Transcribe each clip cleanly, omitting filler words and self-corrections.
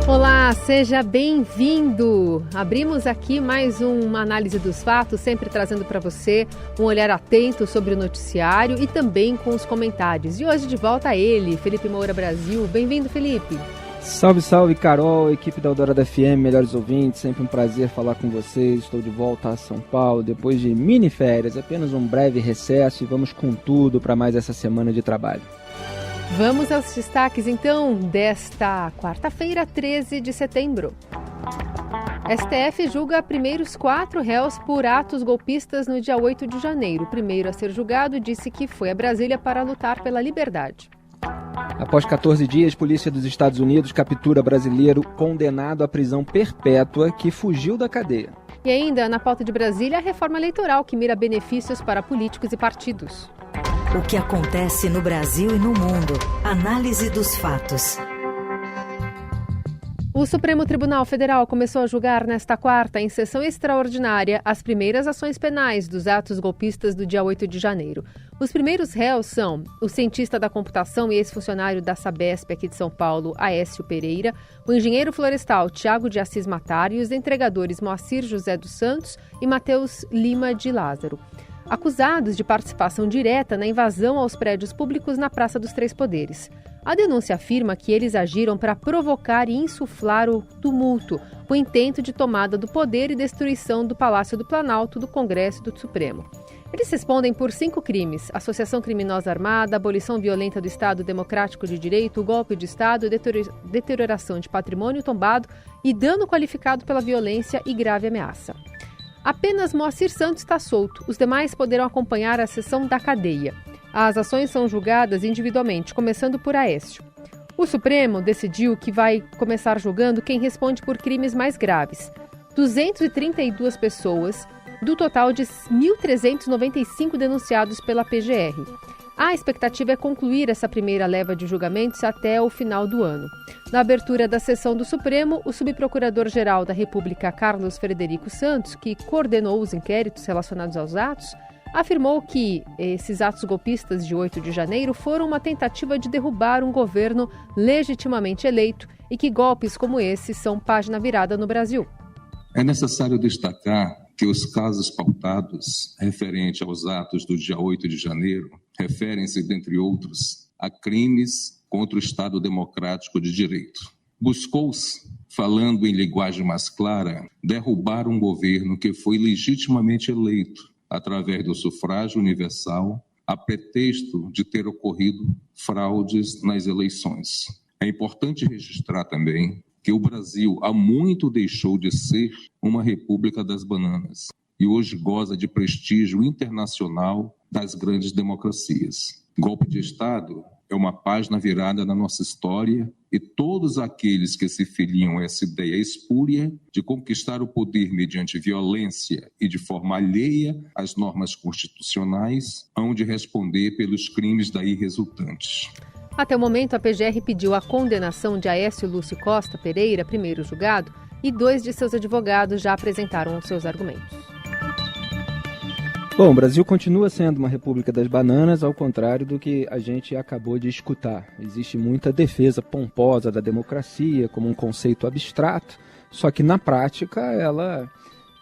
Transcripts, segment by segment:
Olá, seja bem-vindo! Abrimos aqui mais uma análise dos fatos, sempre trazendo para você um olhar atento sobre o noticiário e também com os comentários. E hoje de volta ele, Felipe Moura Brasil. Bem-vindo, Felipe! Salve, salve, Carol, equipe da Eldorado FM, melhores ouvintes, sempre um prazer falar com vocês. Estou de volta a São Paulo depois de mini férias, apenas um breve recesso e vamos com tudo para mais essa semana de trabalho. Vamos aos destaques, então, desta quarta-feira, 13 de setembro. STF julga primeiros 4 réus por atos golpistas no dia 8 de janeiro. O primeiro a ser julgado disse que foi a Brasília para lutar pela liberdade. Após 14 dias, polícia dos Estados Unidos captura brasileiro condenado à prisão perpétua que fugiu da cadeia. E ainda, na pauta de Brasília, a reforma eleitoral que mira benefícios para políticos e partidos. O que acontece no Brasil e no mundo. Análise dos fatos. O Supremo Tribunal Federal começou a julgar nesta quarta, em sessão extraordinária, as primeiras ações penais dos atos golpistas do dia 8 de janeiro. Os primeiros réus são o cientista da computação e ex-funcionário da Sabesp aqui de São Paulo, Aécio Pereira, o engenheiro florestal Tiago de Assis Matar e os entregadores Moacir José dos Santos e Matheus Lima de Lázaro, acusados de participação direta na invasão aos prédios públicos na Praça dos Três Poderes. A denúncia afirma que eles agiram para provocar e insuflar o tumulto, com o intento de tomada do poder e destruição do Palácio do Planalto, do Congresso e do Supremo. Eles respondem por 5 crimes: associação criminosa armada, abolição violenta do Estado Democrático de Direito, golpe de Estado, deterioração de patrimônio tombado e dano qualificado pela violência e grave ameaça. Apenas Moacir Santos está solto. Os demais poderão acompanhar a sessão da cadeia. As ações são julgadas individualmente, começando por Aécio. O Supremo decidiu que vai começar julgando quem responde por crimes mais graves. 232 pessoas, do total de 1.395 denunciados pela PGR. A expectativa é concluir essa primeira leva de julgamentos até o final do ano. Na abertura da sessão do Supremo, o subprocurador-geral da República, Carlos Frederico Santos, que coordenou os inquéritos relacionados aos atos, afirmou que esses atos golpistas de 8 de janeiro foram uma tentativa de derrubar um governo legitimamente eleito e que golpes como esse são página virada no Brasil. É necessário destacar que os casos pautados referentes aos atos do dia 8 de janeiro referem-se, dentre outros, a crimes contra o Estado Democrático de Direito. Buscou-se, falando em linguagem mais clara, derrubar um governo que foi legitimamente eleito através do sufrágio universal, a pretexto de ter ocorrido fraudes nas eleições. É importante registrar também que o Brasil há muito deixou de ser uma república das bananas e hoje goza de prestígio internacional das grandes democracias. Golpe de Estado é uma página virada na nossa história e todos aqueles que se filiam a essa ideia espúria de conquistar o poder mediante violência e de forma alheia às normas constitucionais hão de responder pelos crimes daí resultantes. Até o momento, a PGR pediu a condenação de Aécio Lúcio Costa Pereira, primeiro julgado, e 2 de seus advogados já apresentaram os seus argumentos. Bom, o Brasil continua sendo uma república das bananas, ao contrário do que a gente acabou de escutar. Existe muita defesa pomposa da democracia como um conceito abstrato, só que na prática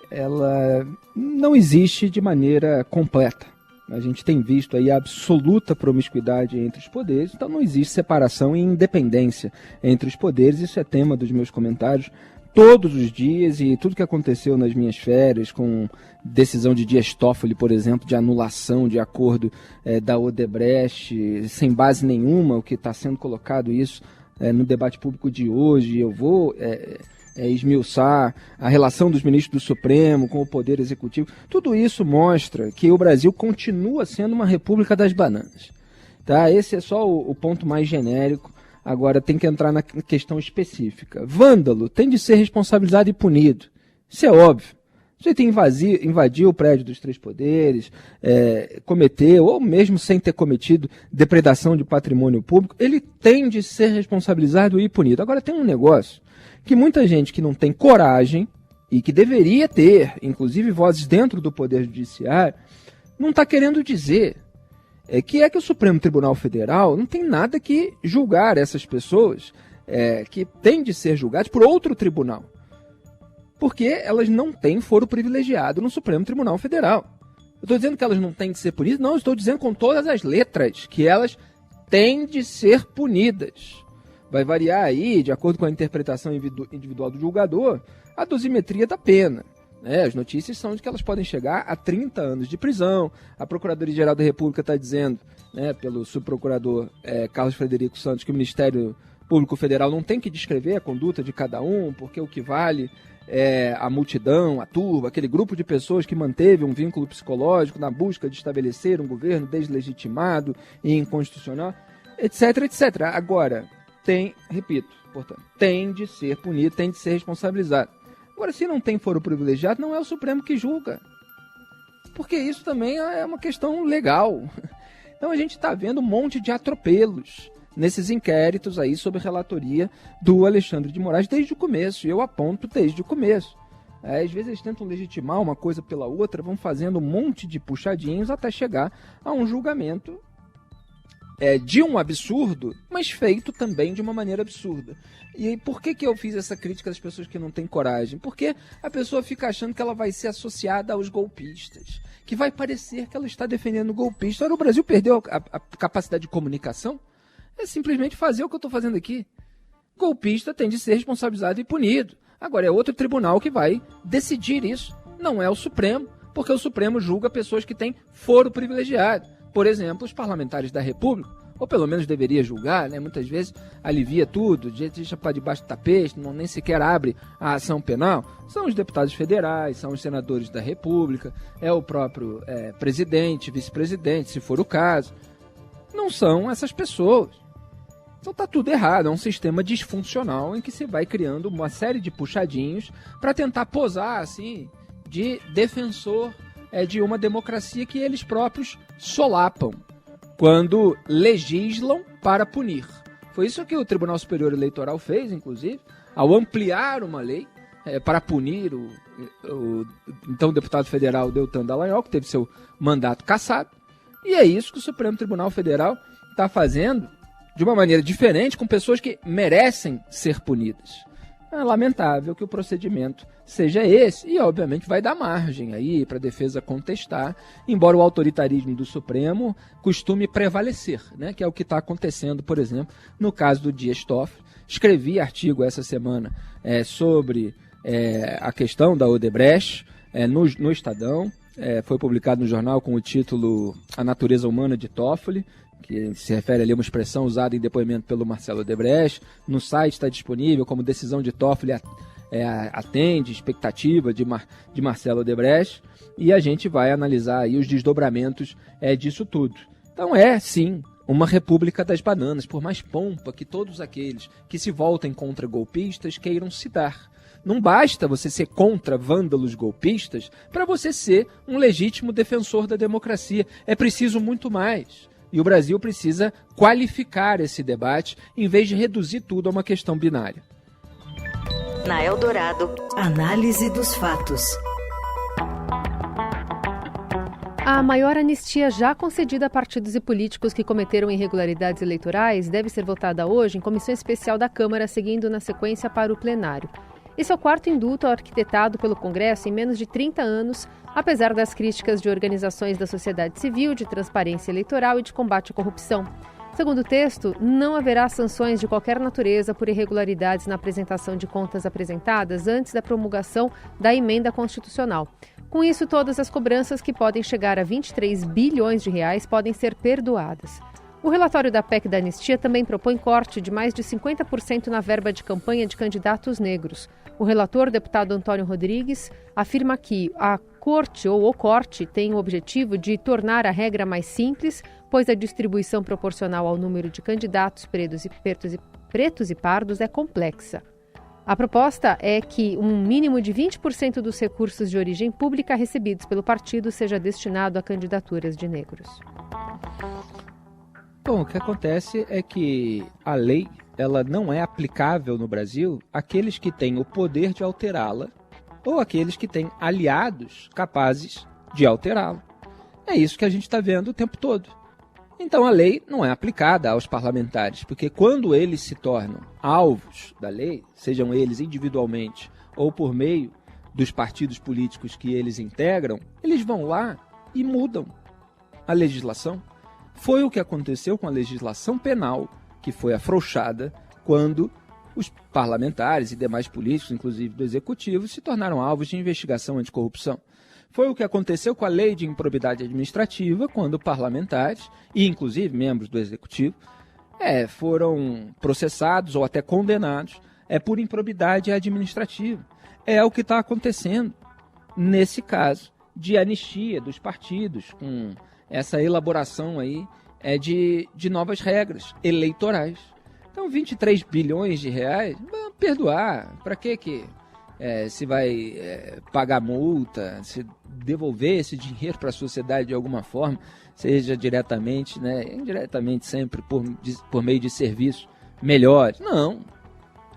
ela não existe de maneira completa. A gente tem visto aí a absoluta promiscuidade entre os poderes, então não existe separação e independência entre os poderes. Isso é tema dos meus comentários todos os dias, e tudo que aconteceu nas minhas férias, com decisão de Dias Toffoli, por exemplo, de anulação de acordo da Odebrecht, sem base nenhuma, o que está sendo colocado isso no debate público de hoje. Eu vou esmiuçar a relação dos ministros do Supremo com o Poder Executivo. Tudo isso mostra que o Brasil continua sendo uma república das bananas. Tá? Esse é só o ponto mais genérico. Agora tem que entrar na questão específica. Vândalo tem de ser responsabilizado e punido. Isso é óbvio. Se ele invadiu o prédio dos Três Poderes, cometeu, ou mesmo sem ter cometido depredação de patrimônio público, ele tem de ser responsabilizado e punido. Agora tem um negócio que muita gente que não tem coragem, e que deveria ter, inclusive vozes dentro do Poder Judiciário, não está querendo dizer. Que o Supremo Tribunal Federal não tem nada que julgar essas pessoas que têm de ser julgadas por outro tribunal. Porque elas não têm foro privilegiado no Supremo Tribunal Federal. Eu estou dizendo que elas não têm de ser punidas? Não, eu estou dizendo com todas as letras que elas têm de ser punidas. Vai variar aí, de acordo com a interpretação individual do julgador, a dosimetria da pena. As notícias são de que elas podem chegar a 30 anos de prisão. A Procuradoria-Geral da República está dizendo, pelo subprocurador Carlos Frederico Santos, que o Ministério Público Federal não tem que descrever a conduta de cada um, porque o que vale é a multidão, a turba, aquele grupo de pessoas que manteve um vínculo psicológico na busca de estabelecer um governo deslegitimado e inconstitucional, etc, etc. Agora, portanto, tem de ser punido, tem de ser responsabilizado. Agora, se não tem foro privilegiado, não é o Supremo que julga. Porque isso também é uma questão legal. Então a gente está vendo um monte de atropelos nesses inquéritos aí sob a relatoria do Alexandre de Moraes desde o começo. E eu aponto desde o começo. Às vezes eles tentam legitimar uma coisa pela outra, vão fazendo um monte de puxadinhos até chegar a um julgamento de um absurdo, mas feito também de uma maneira absurda. E por que eu fiz essa crítica das pessoas que não têm coragem? Porque a pessoa fica achando que ela vai ser associada aos golpistas, que vai parecer que ela está defendendo o golpista. Ora, o Brasil perdeu a capacidade de comunicação? É simplesmente fazer o que eu estou fazendo aqui. Golpista tem de ser responsabilizado e punido. Agora é outro tribunal que vai decidir isso. Não é o Supremo, porque o Supremo julga pessoas que têm foro privilegiado. Por exemplo, os parlamentares da República, ou pelo menos deveria julgar, muitas vezes alivia tudo, deixa para debaixo do tapete, nem sequer abre a ação penal. São os deputados federais, são os senadores da República, é o próprio presidente, vice-presidente, se for o caso. Não são essas pessoas. Então está tudo errado, é um sistema disfuncional em que se vai criando uma série de puxadinhos para tentar posar assim, de defensor de uma democracia que eles próprios solapam quando legislam para punir. Foi isso que o Tribunal Superior Eleitoral fez, inclusive, ao ampliar uma lei para punir o então deputado federal Deltan Dallagnol, que teve seu mandato cassado. E é isso que o Supremo Tribunal Federal está fazendo de uma maneira diferente com pessoas que merecem ser punidas. É lamentável que o procedimento seja esse e, obviamente, vai dar margem aí para a defesa contestar, embora o autoritarismo do Supremo costume prevalecer, que é o que está acontecendo, por exemplo, no caso do Dias Toffoli. Escrevi artigo essa semana sobre a questão da Odebrecht no Estadão. Foi publicado no jornal com o título A Natureza Humana de Toffoli, que se refere ali a uma expressão usada em depoimento pelo Marcelo Odebrecht. No site está disponível como decisão de Toffoli atende expectativa de Marcelo Odebrecht, e a gente vai analisar aí os desdobramentos disso tudo. Então sim, uma república das bananas, por mais pompa que todos aqueles que se voltem contra golpistas queiram se dar. Não basta você ser contra vândalos golpistas para você ser um legítimo defensor da democracia. É preciso muito mais. E o Brasil precisa qualificar esse debate em vez de reduzir tudo a uma questão binária. Na Eldorado, análise dos fatos. A maior anistia já concedida a partidos e políticos que cometeram irregularidades eleitorais deve ser votada hoje em comissão especial da Câmara, seguindo na sequência para o plenário. Esse é o quarto indulto arquitetado pelo Congresso em menos de 30 anos, apesar das críticas de organizações da sociedade civil, de transparência eleitoral e de combate à corrupção. Segundo o texto, não haverá sanções de qualquer natureza por irregularidades na apresentação de contas apresentadas antes da promulgação da emenda constitucional. Com isso, todas as cobranças que podem chegar a 23 bilhões de reais podem ser perdoadas. O relatório da PEC da anistia também propõe corte de mais de 50% na verba de campanha de candidatos negros. O relator, deputado Antônio Rodrigues, afirma que a corte ou o corte tem o objetivo de tornar a regra mais simples, pois a distribuição proporcional ao número de candidatos pretos e pardos é complexa. A proposta é que um mínimo de 20% dos recursos de origem pública recebidos pelo partido seja destinado a candidaturas de negros. Bom, o que acontece é que a lei ela não é aplicável no Brasil àqueles que têm o poder de alterá-la ou àqueles que têm aliados capazes de alterá-la. É isso que a gente está vendo o tempo todo. Então a lei não é aplicada aos parlamentares, porque quando eles se tornam alvos da lei, sejam eles individualmente ou por meio dos partidos políticos que eles integram, eles vão lá e mudam a legislação. Foi o que aconteceu com a legislação penal, que foi afrouxada quando os parlamentares e demais políticos, inclusive do executivo, se tornaram alvos de investigação anticorrupção. Foi o que aconteceu com a lei de improbidade administrativa, quando parlamentares, e inclusive membros do executivo, foram processados ou até condenados por improbidade administrativa. É o que está acontecendo nesse caso de anistia dos partidos, com essa elaboração aí de novas regras eleitorais. Então, 23 bilhões de reais, vamos perdoar. Para que se vai pagar multa, se devolver esse dinheiro para a sociedade de alguma forma, seja diretamente, indiretamente sempre por meio de serviços melhores? Não,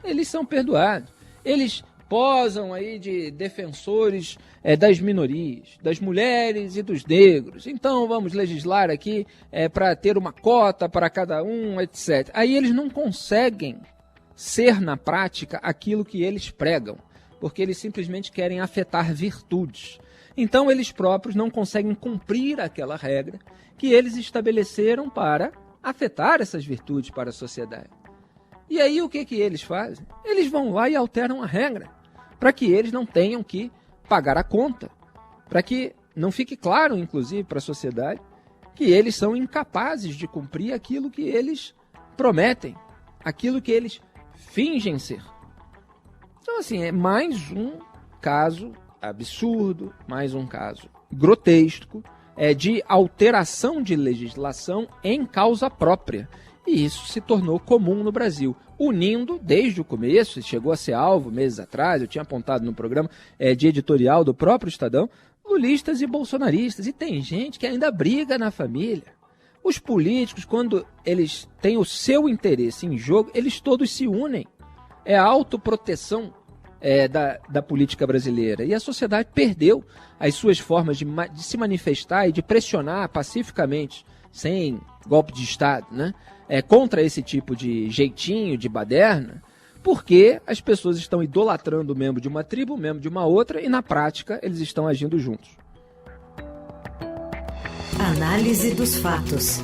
eles são perdoados. Eles posam aí de defensores das minorias, das mulheres e dos negros. Então vamos legislar aqui para ter uma cota para cada um, etc. Aí eles não conseguem ser na prática aquilo que eles pregam, porque eles simplesmente querem afetar virtudes. Então eles próprios não conseguem cumprir aquela regra que eles estabeleceram para afetar essas virtudes para a sociedade. E aí o que eles fazem? Eles vão lá e alteram a regra, para que eles não tenham que pagar a conta, para que não fique claro, inclusive, para a sociedade, que eles são incapazes de cumprir aquilo que eles prometem, aquilo que eles fingem ser. Então, assim, é mais um caso absurdo, mais um caso grotesco, de alteração de legislação em causa própria. E isso se tornou comum no Brasil, unindo desde o começo, chegou a ser alvo meses atrás, eu tinha apontado no programa de editorial do próprio Estadão, lulistas e bolsonaristas. E tem gente que ainda briga na família. Os políticos, quando eles têm o seu interesse em jogo, eles todos se unem. É a autoproteção da política brasileira. E a sociedade perdeu as suas formas de se manifestar e de pressionar pacificamente, sem golpe de Estado, contra esse tipo de jeitinho, de baderna, porque as pessoas estão idolatrando o membro de uma tribo, o membro de uma outra, e na prática eles estão agindo juntos. Análise dos fatos.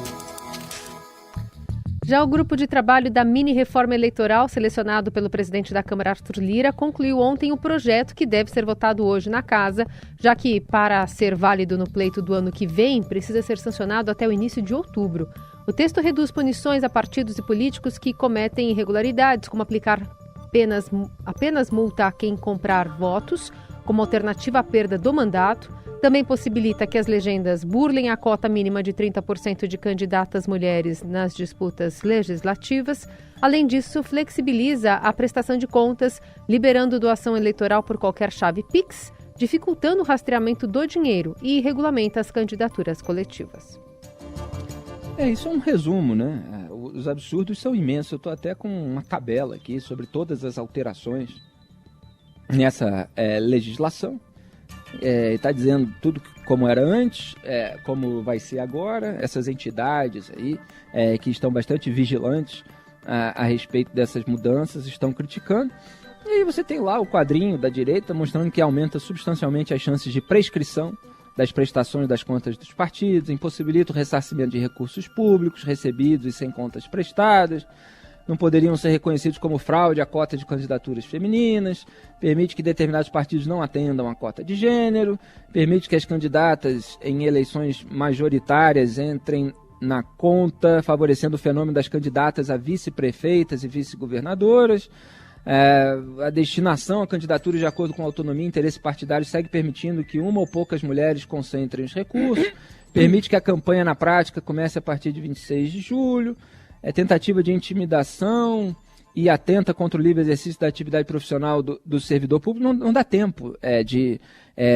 Já o grupo de trabalho da mini-reforma eleitoral, selecionado pelo presidente da Câmara, Arthur Lira, concluiu ontem o projeto que deve ser votado hoje na Casa, já que, para ser válido no pleito do ano que vem, precisa ser sancionado até o início de outubro. O texto reduz punições a partidos e políticos que cometem irregularidades, como aplicar apenas multa a quem comprar votos, como alternativa à perda do mandato. Também possibilita que as legendas burlem a cota mínima de 30% de candidatas mulheres nas disputas legislativas. Além disso, flexibiliza a prestação de contas, liberando doação eleitoral por qualquer chave Pix, dificultando o rastreamento do dinheiro e regulamenta as candidaturas coletivas. Isso é um resumo, Os absurdos são imensos. Eu estou até com uma tabela aqui sobre todas as alterações nessa legislação. Está dizendo tudo como era antes, como vai ser agora. Essas entidades aí que estão bastante vigilantes a respeito dessas mudanças estão criticando. E aí você tem lá o quadrinho da direita mostrando que aumenta substancialmente as chances de prescrição das prestações das contas dos partidos, impossibilita o ressarcimento de recursos públicos recebidos e sem contas prestadas, não poderiam ser reconhecidos como fraude a cota de candidaturas femininas, permite que determinados partidos não atendam a cota de gênero, permite que as candidatas em eleições majoritárias entrem na conta, favorecendo o fenômeno das candidatas a vice-prefeitas e vice-governadoras. A destinação a candidaturas de acordo com a autonomia e interesse partidário segue permitindo que uma ou poucas mulheres concentrem os recursos, permite que a campanha na prática comece a partir de 26 de julho, tentativa de intimidação e atenta contra o livre exercício da atividade profissional do servidor público, não dá tempo de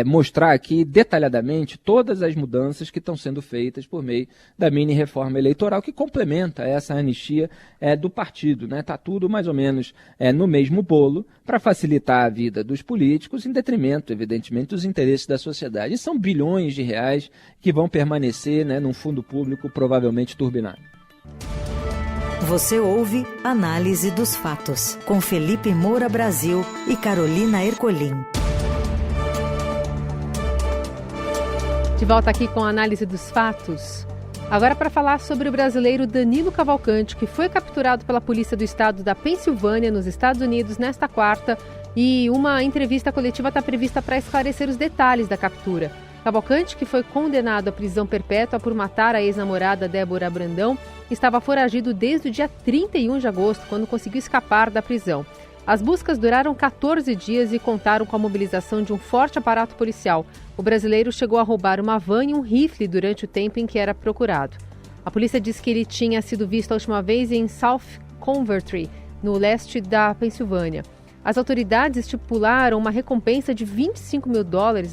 mostrar aqui detalhadamente todas as mudanças que estão sendo feitas por meio da mini-reforma eleitoral que complementa essa anistia do partido. Está tudo mais ou menos no mesmo bolo para facilitar a vida dos políticos em detrimento, evidentemente, dos interesses da sociedade. E são bilhões de reais que vão permanecer num fundo público provavelmente turbinado. Você ouve Análise dos Fatos, com Felipe Moura Brasil e Carolina Ercolim. De volta aqui com a Análise dos Fatos. Agora para falar sobre o brasileiro Danilo Cavalcante, que foi capturado pela Polícia do Estado da Pensilvânia, nos Estados Unidos, nesta quarta. E uma entrevista coletiva está prevista para esclarecer os detalhes da captura. Cavalcante, que foi condenado à prisão perpétua por matar a ex-namorada Débora Brandão, estava foragido desde o dia 31 de agosto, quando conseguiu escapar da prisão. As buscas duraram 14 dias e contaram com a mobilização de um forte aparato policial. O brasileiro chegou a roubar uma van e um rifle durante o tempo em que era procurado. A polícia diz que ele tinha sido visto a última vez em South Coventry, no leste da Pensilvânia. As autoridades estipularam uma recompensa de $25 mil,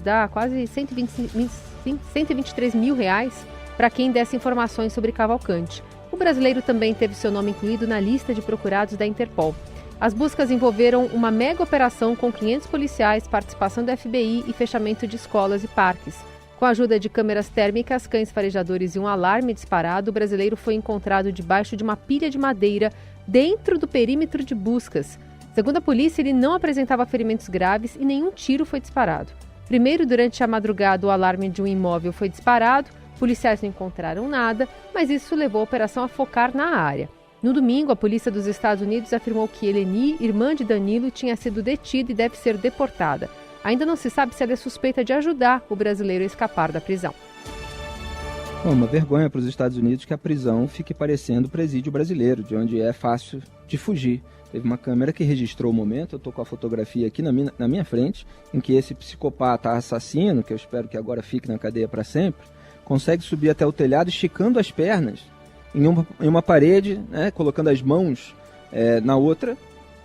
dá quase 123 mil reais, para quem desse informações sobre Cavalcante. O brasileiro também teve seu nome incluído na lista de procurados da Interpol. As buscas envolveram uma mega operação com 500 policiais, participação da FBI e fechamento de escolas e parques. Com a ajuda de câmeras térmicas, cães farejadores e um alarme disparado, o brasileiro foi encontrado debaixo de uma pilha de madeira dentro do perímetro de buscas. Segundo a polícia, ele não apresentava ferimentos graves e nenhum tiro foi disparado. Primeiro, durante a madrugada, o alarme de um imóvel foi disparado. Policiais não encontraram nada, mas isso levou a operação a focar na área. No domingo, a polícia dos Estados Unidos afirmou que Eleni, irmã de Danilo, tinha sido detida e deve ser deportada. Ainda não se sabe se ela é suspeita de ajudar o brasileiro a escapar da prisão. Uma vergonha para os Estados Unidos que a prisão fique parecendo o presídio brasileiro, de onde é fácil de fugir. Teve uma câmera que registrou o momento, eu estou com a fotografia aqui na minha frente, em que esse psicopata assassino, que eu espero que agora fique na cadeia para sempre, consegue subir até o telhado esticando as pernas em uma parede, colocando as mãos na outra.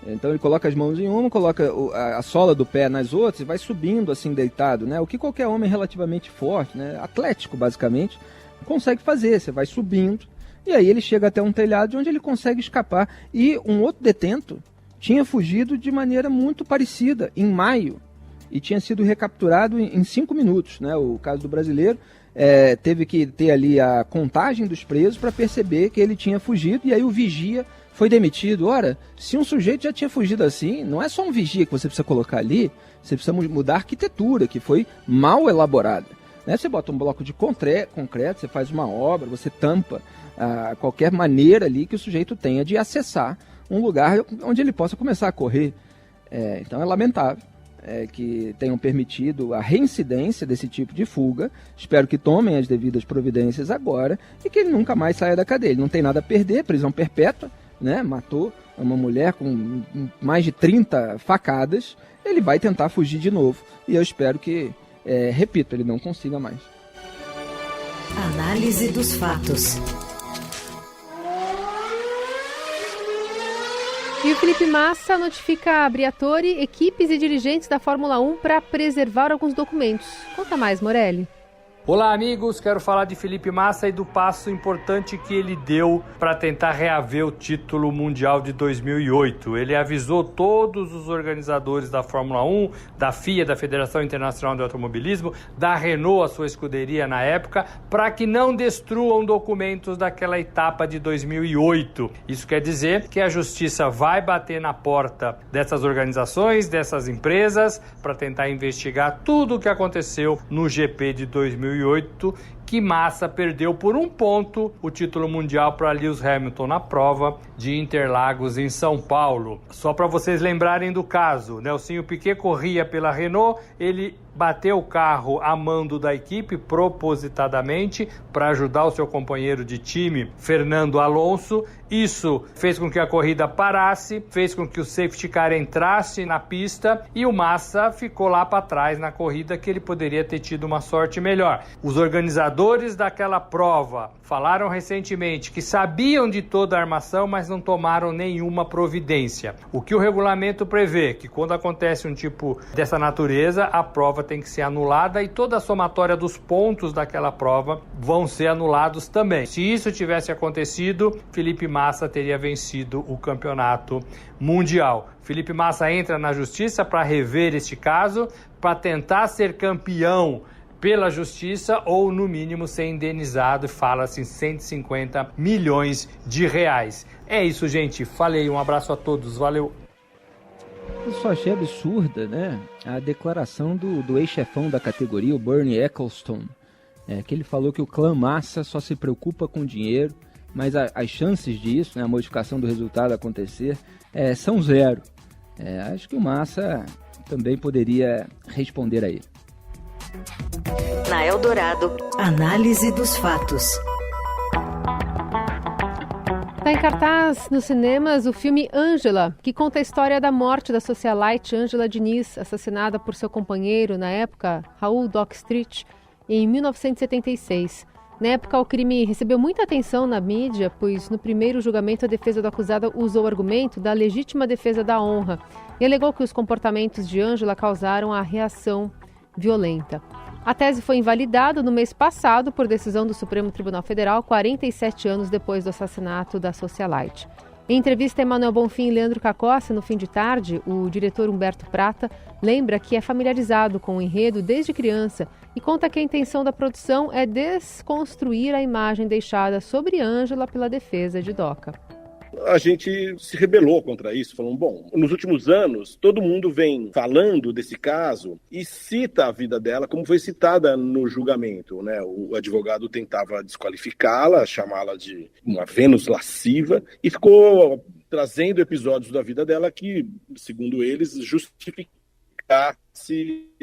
Então ele coloca as mãos em uma, coloca a sola do pé nas outras e vai subindo assim deitado, o que qualquer homem relativamente forte, atlético basicamente, consegue fazer. Você vai subindo e aí ele chega até um telhado onde ele consegue escapar. E um outro detento tinha fugido de maneira muito parecida em maio e tinha sido recapturado em 5 minutos. O caso do brasileiro teve que ter ali a contagem dos presos para perceber que ele tinha fugido, e aí o vigia foi demitido. Ora, se um sujeito já tinha fugido assim, não é só um vigia que você precisa colocar ali, você precisa mudar a arquitetura, que foi mal elaborada. Você bota um bloco de concreto, você faz uma obra, você tampa qualquer maneira ali que o sujeito tenha de acessar um lugar onde ele possa começar a correr. Então é lamentável que tenham permitido a reincidência desse tipo de fuga. Espero que tomem as devidas providências agora e que ele nunca mais saia da cadeia. Ele não tem nada a perder, prisão perpétua, matou uma mulher com mais de 30 facadas, ele vai tentar fugir de novo e eu espero que, repito, ele não consiga mais. Análise dos fatos. E o Felipe Massa notifica a Briatore, equipes e dirigentes da Fórmula 1 para preservar alguns documentos. Conta mais, Morelli. Olá, amigos. Quero falar de Felipe Massa e do passo importante que ele deu para tentar reaver o título mundial de 2008. Ele avisou todos os organizadores da Fórmula 1, da FIA, da Federação Internacional de Automobilismo, da Renault, a sua escuderia na época, para que não destruam documentos daquela etapa de 2008. Isso quer dizer que a justiça vai bater na porta dessas organizações, dessas empresas, para tentar investigar tudo o que aconteceu no GP de 2008, que Massa perdeu por 1 ponto o título mundial para Lewis Hamilton na prova de Interlagos em São Paulo. Só para vocês lembrarem do caso, Nelsinho Piquet corria pela Renault, ele bateu o carro a mando da equipe propositadamente para ajudar o seu companheiro de time, Fernando Alonso. Isso fez com que a corrida parasse, fez com que o safety car entrasse na pista e o Massa ficou lá para trás na corrida, que ele poderia ter tido uma sorte melhor. Os organizadores daquela prova falaram recentemente que sabiam de toda a armação, mas não tomaram nenhuma providência. O que o regulamento prevê, que quando acontece um tipo dessa natureza, a prova tem que ser anulada e toda a somatória dos pontos daquela prova vão ser anulados também. Se isso tivesse acontecido, Felipe Massa teria vencido o campeonato mundial. Felipe Massa entra na justiça para rever este caso, para tentar ser campeão pela justiça ou, no mínimo, ser indenizado. Fala-se em 150 milhões de reais. É isso, gente. Falei. Um abraço a todos. Valeu. Eu só achei absurda, né, a declaração do ex-chefão da categoria, o Bernie Ecclestone, que ele falou que o clã Massa só se preocupa com dinheiro, mas as chances disso, né, a modificação do resultado acontecer, são zero. Acho que o Massa também poderia responder a ele. Na Eldorado, análise dos fatos. Está em cartaz nos cinemas o filme Ângela, que conta a história da morte da socialite Ângela Diniz, assassinada por seu companheiro, na época, Raul Doc Street, em 1976. Na época, o crime recebeu muita atenção na mídia, pois no primeiro julgamento a defesa do acusado usou o argumento da legítima defesa da honra e alegou que os comportamentos de Ângela causaram a reação violenta. A tese foi invalidada no mês passado por decisão do Supremo Tribunal Federal, 47 anos depois do assassinato da socialite. Em entrevista a Emanuel Bonfim e Leandro Cacossi, no fim de tarde, o diretor Humberto Prata lembra que é familiarizado com o enredo desde criança e conta que a intenção da produção é desconstruir a imagem deixada sobre Ângela pela defesa de Doca. A gente se rebelou contra isso, falando, bom, nos últimos anos, todo mundo vem falando desse caso e cita a vida dela como foi citada no julgamento, né? O advogado tentava desqualificá-la, chamá-la de uma Vênus lasciva e ficou trazendo episódios da vida dela que, segundo eles, justificasse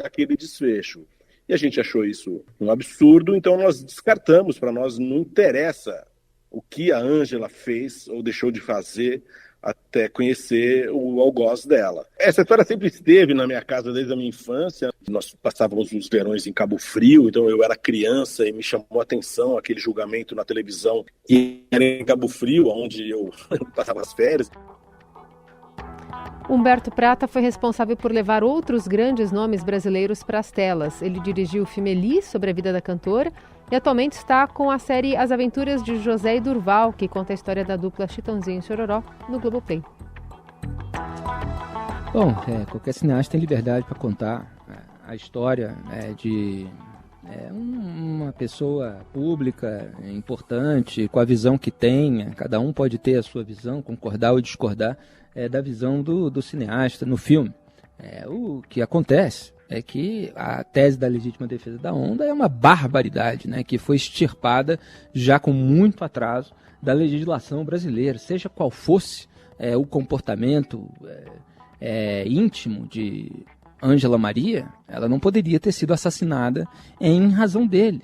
aquele desfecho. E a gente achou isso um absurdo, então nós descartamos, para nós não interessa o que a Ângela fez ou deixou de fazer até conhecer o algoz dela. Essa história sempre esteve na minha casa desde a minha infância. Nós passávamos os verões em Cabo Frio, então eu era criança e me chamou a atenção aquele julgamento na televisão que era em Cabo Frio, onde eu passava as férias. Humberto Prata foi responsável por levar outros grandes nomes brasileiros para as telas. Ele dirigiu o filme Eli, sobre a vida da cantora, e atualmente está com a série As Aventuras de José e Durval, que conta a história da dupla Chitãozinho e Chororó, no Globoplay. Bom, qualquer cineasta tem liberdade para contar a história de uma pessoa pública, importante, com a visão que tem. Cada um pode ter a sua visão, concordar ou discordar da visão do cineasta no filme. O que acontece é que a tese da legítima defesa da honra é uma barbaridade, né, que foi extirpada já com muito atraso da legislação brasileira. Seja qual fosse o comportamento íntimo de Ângela Maria, ela não poderia ter sido assassinada em razão dele.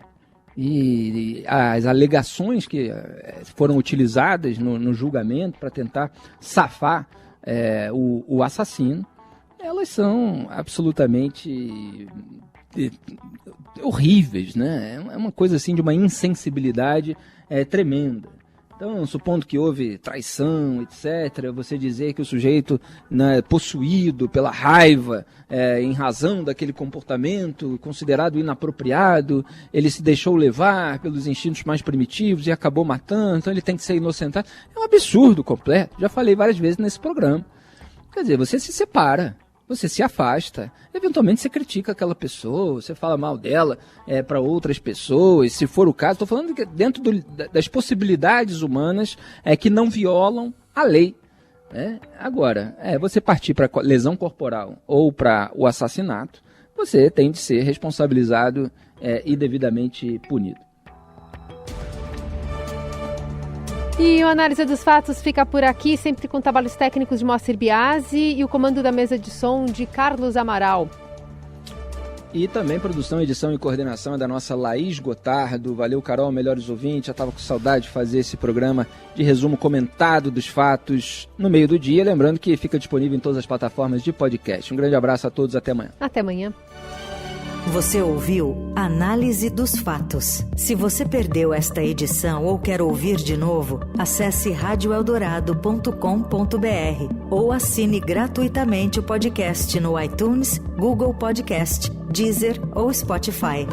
E as alegações que foram utilizadas no julgamento para tentar safar o assassino, elas são absolutamente horríveis, né? É uma coisa assim de uma insensibilidade tremenda. Então, supondo que houve traição, etc., você dizer que o sujeito, né, possuído pela raiva, em razão daquele comportamento considerado inapropriado, ele se deixou levar pelos instintos mais primitivos e acabou matando, então ele tem que ser inocentado, é um absurdo completo. Já falei várias vezes nesse programa. Quer dizer, você se separa, você se afasta, eventualmente você critica aquela pessoa, você fala mal dela para outras pessoas, se for o caso. Estou falando que dentro das possibilidades humanas que não violam a lei. Né? Agora, você partir para lesão corporal ou para o assassinato, você tem de ser responsabilizado e devidamente punido. E o Análise dos Fatos fica por aqui, sempre com trabalhos técnicos de Moacir Biasi e o comando da mesa de som de Carlos Amaral. E também produção, edição e coordenação é da nossa Laís Gotardo. Valeu, Carol, melhores ouvintes. Já estava com saudade de fazer esse programa de resumo comentado dos fatos no meio do dia. Lembrando que fica disponível em todas as plataformas de podcast. Um grande abraço a todos, até amanhã. Até amanhã. Você ouviu Análise dos Fatos. Se você perdeu esta edição ou quer ouvir de novo, acesse radioeldorado.com.br ou assine gratuitamente o podcast no iTunes, Google Podcast, Deezer ou Spotify.